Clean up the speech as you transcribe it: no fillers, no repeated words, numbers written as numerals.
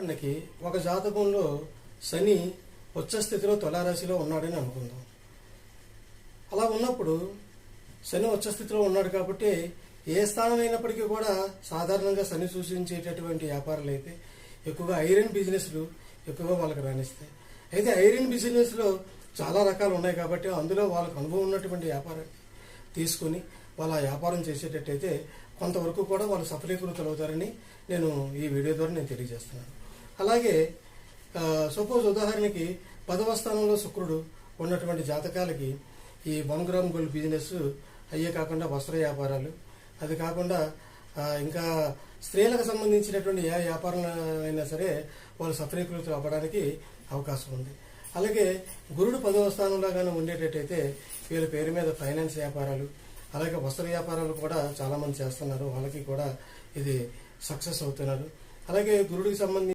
ఉదాహరణకి ఒక జాతకంలో శని ఉచ్చ స్థితిలో తులారాశిలో ఉన్నాడని అనుకుందాం. అలా ఉన్నప్పుడు శని ఉచ్చ స్థితిలో ఉన్నాడు కాబట్టి ఏ స్థానం అయినప్పటికీ కూడా సాధారణంగా శని సూచించేటటువంటి వ్యాపారాలు అయితే ఎక్కువగా ఐరన్ బిజినెస్లు ఎక్కువగా వాళ్ళకి రాణిస్తాయి. అయితే ఐరన్ బిజినెస్లో చాలా రకాలు ఉన్నాయి కాబట్టి అందులో వాళ్ళకు అనుభవం ఉన్నటువంటి వ్యాపారాన్ని తీసుకుని వాళ్ళ వ్యాపారం చేసేటట్టయితే కొంతవరకు కూడా వాళ్ళు సఫలీకృతులు అవుతారని నేను ఈ వీడియో ద్వారా నేను తెలియజేస్తున్నాను. అలాగే సపోజ్ ఉదాహరణకి 10వ స్థానంలో శుక్రుడు ఉన్నటువంటి జాతకాలకి ఈ 1 గ్రామ్ గోల్డ్ బిజినెస్ అయ్యే కాకుండా వస్త్ర వ్యాపారాలు, అది కాకుండా ఇంకా స్త్రీలకు సంబంధించినటువంటి ఏ వ్యాపారం అయినా సరే వాళ్ళు సఫలీకృతులు అవ్వడానికి అవకాశం ఉంది. అలాగే గురుడు 10వ స్థానంలో కానీ ఉండేటట్టయితే వీళ్ళ పేరు మీద ఫైనాన్స్ వ్యాపారాలు, అలాగే వస్త్ర వ్యాపారాలు కూడా చాలామంది చేస్తున్నారు. వాళ్ళకి కూడా ఇది సక్సెస్ అవుతున్నారు. అలాగే గురుడికి సంబంధించి